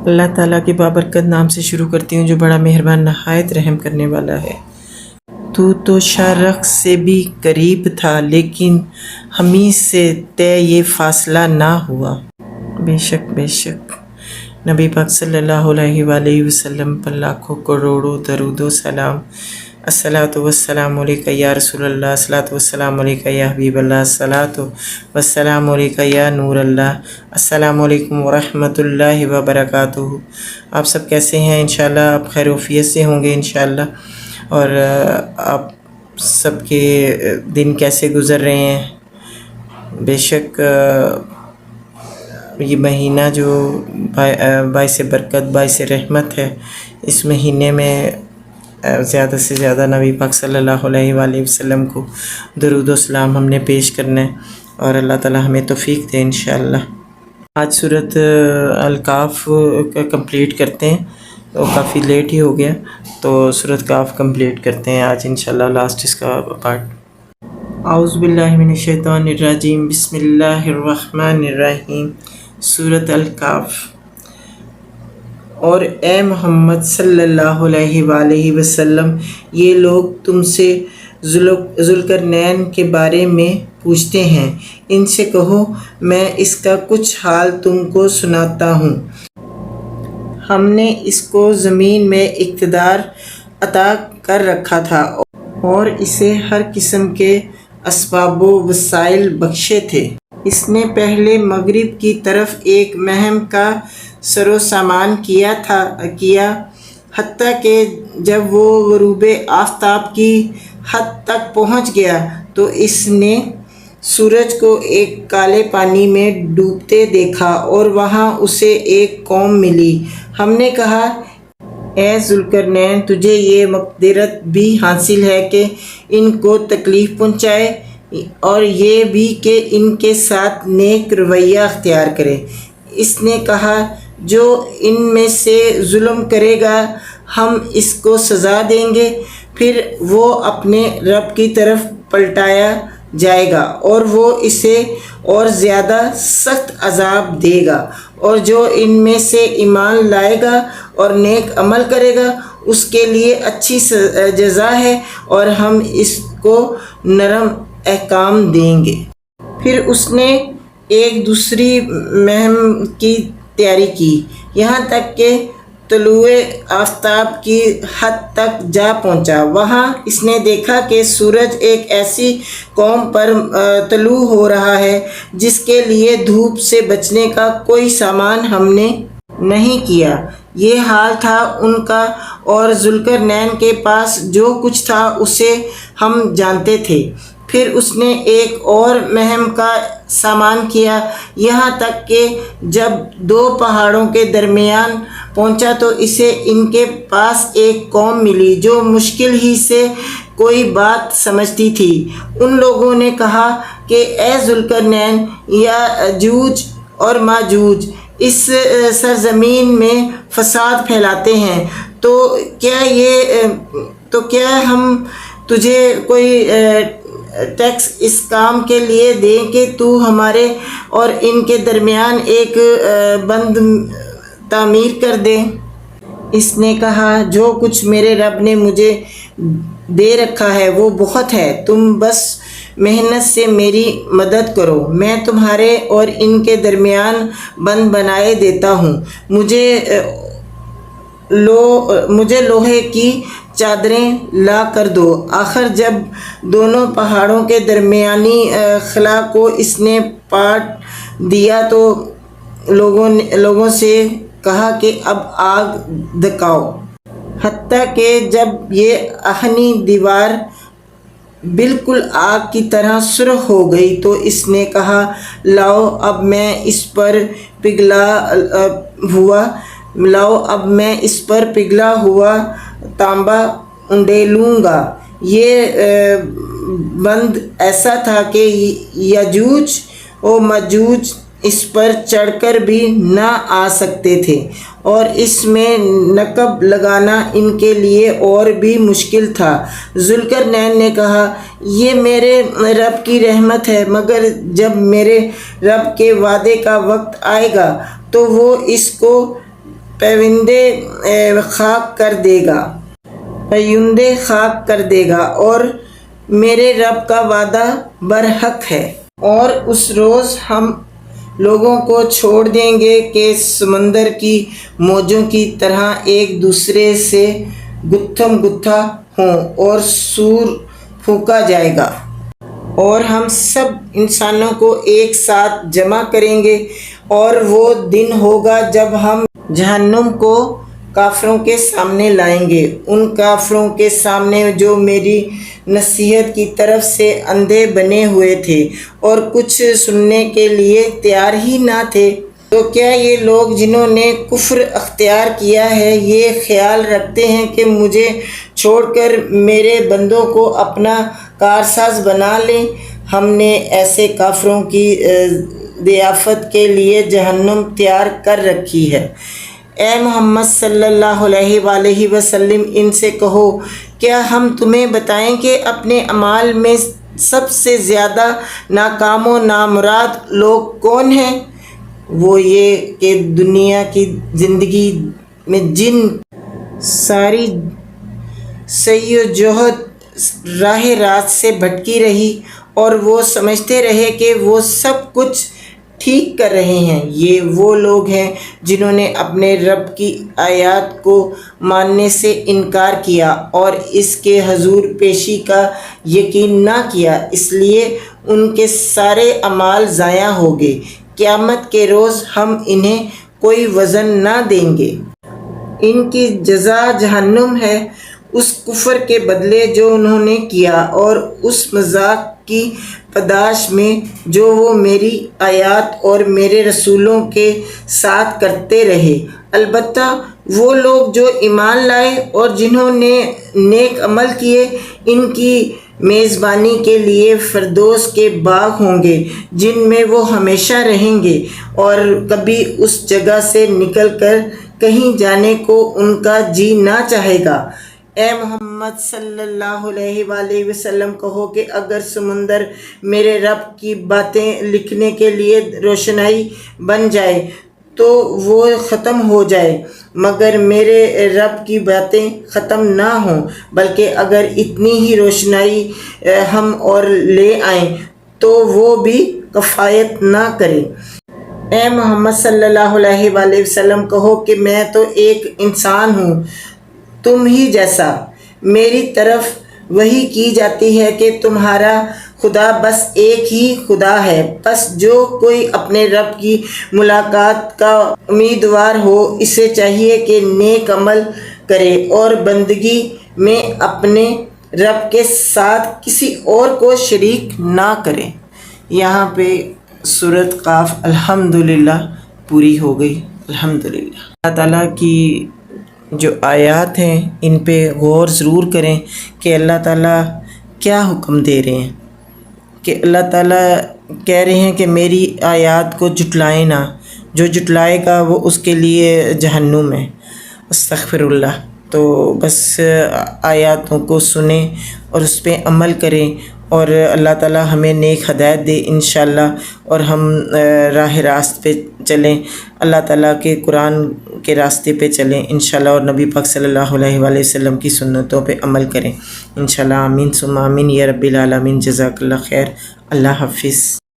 اللہ تعالیٰ کے بابرکت نام سے شروع کرتی ہوں جو بڑا مہربان نہایت رحم کرنے والا ہے۔ تو شرق سے بھی قریب تھا لیکن ہمیں سے طے یہ فاصلہ نہ ہوا۔ بے شک نبی پاک صلی اللہ علیہ وآلہ وسلم پر لاکھوں کروڑوں درود و سلام۔ الصلاۃ والسلام علیکہ یا رسول اللہ، الصلاۃ والسلام علیکہ یا حبیب اللہ، الصلاۃ والسلام علیکہ یا نور اللہ۔ السلام علیکم ورحمۃ اللہ وبرکاتہ۔ آپ سب کیسے ہیں؟ انشاءاللہ آپ خیر وفیت سے ہوں گے انشاءاللہ، اور آپ سب کے دن کیسے گزر رہے ہیں؟ بے شک یہ مہینہ جو باعث برکت باعث رحمت ہے، اس مہینے میں زیادہ سے زیادہ نبی پاک صلی اللہ علیہ وآلہ وسلم کو درود و سلام ہم نے پیش کرنا ہے، اور اللہ تعالی ہمیں توفیق دے انشاءاللہ۔ آج سورۃ الکہف کمپلیٹ کرتے ہیں، تو کافی لیٹ ہی ہو گیا، تو سورۃ کہف کمپلیٹ کرتے ہیں آج انشاءاللہ، لاسٹ اس کا پارٹ۔ اعوذ باللہ من الشیطان الرجیم، بسم اللہ الرحمن الرحیم۔ سورۃ الکہف۔ اور اے محمد صلی اللہ علیہ وآلہ وسلم، یہ لوگ تم سے ذوالقرنین کے بارے میں پوچھتے ہیں، ان سے کہو میں اس کا کچھ حال تم کو سناتا ہوں۔ ہم نے اس کو زمین میں اقتدار عطا کر رکھا تھا اور اسے ہر قسم کے اسباب و وسائل بخشے تھے۔ اس نے پہلے مغرب کی طرف ایک مہم کا سر و سامان کیا، حتیٰ کہ جب وہ غروب آفتاب کی حد تک پہنچ گیا تو اس نے سورج کو ایک کالے پانی میں ڈوبتے دیکھا، اور وہاں اسے ایک قوم ملی۔ ہم نے کہا، اے ذوالقرنین، تجھے یہ مقدرت بھی حاصل ہے کہ ان کو تکلیف پہنچائے، اور یہ بھی کہ ان کے ساتھ نیک رویہ اختیار کرے۔ اس نے کہا، جو ان میں سے ظلم کرے گا ہم اس کو سزا دیں گے، پھر وہ اپنے رب کی طرف پلٹایا جائے گا اور وہ اسے اور زیادہ سخت عذاب دے گا، اور جو ان میں سے ایمان لائے گا اور نیک عمل کرے گا اس کے لیے اچھی جزا ہے، اور ہم اس کو نرم احکام دیں گے۔ پھر اس نے ایک دوسری مہم کی تیاری کی، یہاں تک کہ طلوع آفتاب کی حد تک جا پہنچا۔ وہاں اس نے دیکھا کہ سورج ایک ایسی قوم پر طلوع ہو رہا ہے جس کے لیے دھوپ سے بچنے کا کوئی سامان ہم نے نہیں کیا۔ یہ حال تھا ان کا، اور ذوالقرنین کے پاس جو کچھ تھا اسے ہم جانتے تھے۔ پھر اس نے ایک اور مہم کا سامان کیا، یہاں تک کہ جب دو پہاڑوں کے درمیان پہنچا تو اسے ان کے پاس ایک قوم ملی جو مشکل ہی سے کوئی بات سمجھتی تھی۔ ان لوگوں نے کہا کہ اے ذوالقرنین، یاجوج اور ماجوج اس سرزمین میں فساد پھیلاتے ہیں، تو کیا ہم تجھے کوئی ٹیکس اس کام کے لیے دیں کہ تو ہمارے اور ان کے درمیان ایک بند تعمیر کر دے؟ اس نے کہا، جو کچھ میرے رب نے مجھے دے رکھا ہے وہ بہت ہے، تم بس محنت سے میری مدد کرو، میں تمہارے اور ان کے درمیان بند بنائے دیتا ہوں۔ مجھے لوہے کی چادریں لا کر دو۔ آخر جب دونوں پہاڑوں کے درمیانی خلا کو اس نے پاٹ دیا تو لوگوں سے کہا کہ اب آگ دھکاؤ، حتیٰ کہ جب یہ آہنی دیوار بالکل آگ کی طرح سرخ ہو گئی تو اس نے کہا، لاؤ اب میں اس پر پگھلا ہوا تانبا انڈیلوں گا۔ یہ بند ایسا تھا کہ یاجوج و ماجوج اس پر چڑھ کر بھی نہ آ سکتے تھے، اور اس میں نقب لگانا ان کے لیے اور بھی مشکل تھا۔ ذوالقرنین نے کہا، یہ میرے رب کی رحمت ہے، مگر جب میرے رب کے وعدے کا وقت آئے گا تو وہ اس کو پیوندے خاک کر دے گا، پیوندے خاک کر دے گا، اور میرے رب کا وعدہ برحق ہے۔ اور اس روز ہم لوگوں کو چھوڑ دیں گے کہ سمندر کی موجوں کی طرح ایک دوسرے سے گتھم گتھا ہوں، اور سور پھونکا جائے گا، اور ہم سب انسانوں کو ایک ساتھ جمع کریں گے، اور وہ دن ہوگا جب ہم جہنم کو کافروں کے سامنے لائیں گے، ان کافروں کے سامنے جو میری نصیحت کی طرف سے اندھے بنے ہوئے تھے اور کچھ سننے کے لیے تیار ہی نہ تھے۔ تو کیا یہ لوگ جنہوں نے کفر اختیار کیا ہے یہ خیال رکھتے ہیں کہ مجھے چھوڑ کر میرے بندوں کو اپنا کارساز بنا لیں؟ ہم نے ایسے کافروں کی ضیافت کے لیے جہنم تیار کر رکھی ہے۔ اے محمد صلی اللہ علیہ وآلہ وسلم ان سے کہو، کیا ہم تمہیں بتائیں کہ اپنے اعمال میں سب سے زیادہ ناکام و نامراد لوگ کون ہیں؟ وہ یہ کہ دنیا کی زندگی میں جن ساری سعی و جہد راہ راست سے بھٹکی رہی اور وہ سمجھتے رہے کہ وہ سب کچھ ٹھیک کر رہے ہیں، یہ وہ لوگ ہیں جنہوں نے اپنے رب کی آیات کو ماننے سے انکار کیا اور اس کے حضور پیشی کا یقین نہ کیا، اس لیے ان کے سارے اعمال ضائع ہو گئے۔ قیامت کے روز ہم انہیں کوئی وزن نہ دیں گے، ان کی جزا جہنم ہے اس کفر کے بدلے جو انہوں نے کیا اور اس مذاق کی پاداش میں جو وہ میری آیات اور میرے رسولوں کے ساتھ کرتے رہے۔ البتہ وہ لوگ جو ایمان لائے اور جنہوں نے نیک عمل کیے، ان کی میزبانی کے لیے فردوس کے باغ ہوں گے جن میں وہ ہمیشہ رہیں گے، اور کبھی اس جگہ سے نکل کر کہیں جانے کو ان کا جی نہ چاہے گا۔ اے محمد صلی اللہ علیہ وآلہ وسلم کہو کہ اگر سمندر میرے رب کی باتیں لکھنے کے لیے روشنائی بن جائے تو وہ ختم ہو جائے، مگر میرے رب کی باتیں ختم نہ ہوں، بلکہ اگر اتنی ہی روشنائی ہم اور لے آئیں تو وہ بھی کفایت نہ کرے۔ اے محمد صلی اللہ علیہ وآلہ وسلم کہو کہ میں تو ایک انسان ہوں تم ہی جیسا، میری طرف وحی کی جاتی ہے کہ تمہارا خدا بس ایک ہی خدا ہے، بس جو کوئی اپنے رب کی ملاقات کا امیدوار ہو اسے چاہیے کہ نیک عمل کرے اور بندگی میں اپنے رب کے ساتھ کسی اور کو شریک نہ کرے۔ یہاں پہ سورۃ قاف الحمدللہ پوری ہو گئی۔ الحمدللہ اللہ تعالیٰ کی جو آیات ہیں ان پہ غور ضرور کریں کہ اللہ تعالیٰ کیا حکم دے رہے ہیں، کہ اللہ تعالیٰ کہہ رہے ہیں کہ میری آیات کو جھٹلائیں نہ، جو جھٹلائے گا وہ اس کے لیے جہنم ہے۔ استغفر اللہ۔ تو بس آیاتوں کو سنیں اور اس پہ عمل کریں، اور اللہ تعالیٰ ہمیں نیک ہدایت دے انشاءاللہ، اور ہم راہ راست پہ چلیں، اللہ تعالیٰ کے قرآن کے راستے پہ چلیں انشاءاللہ، اور نبی پاک صلی اللہ علیہ وآلہ وسلم کی سنتوں پہ عمل کریں انشاءاللہ۔ آمین ثم آمین یا رب العالمین۔ جزاک اللہ خیر۔ اللہ حافظ۔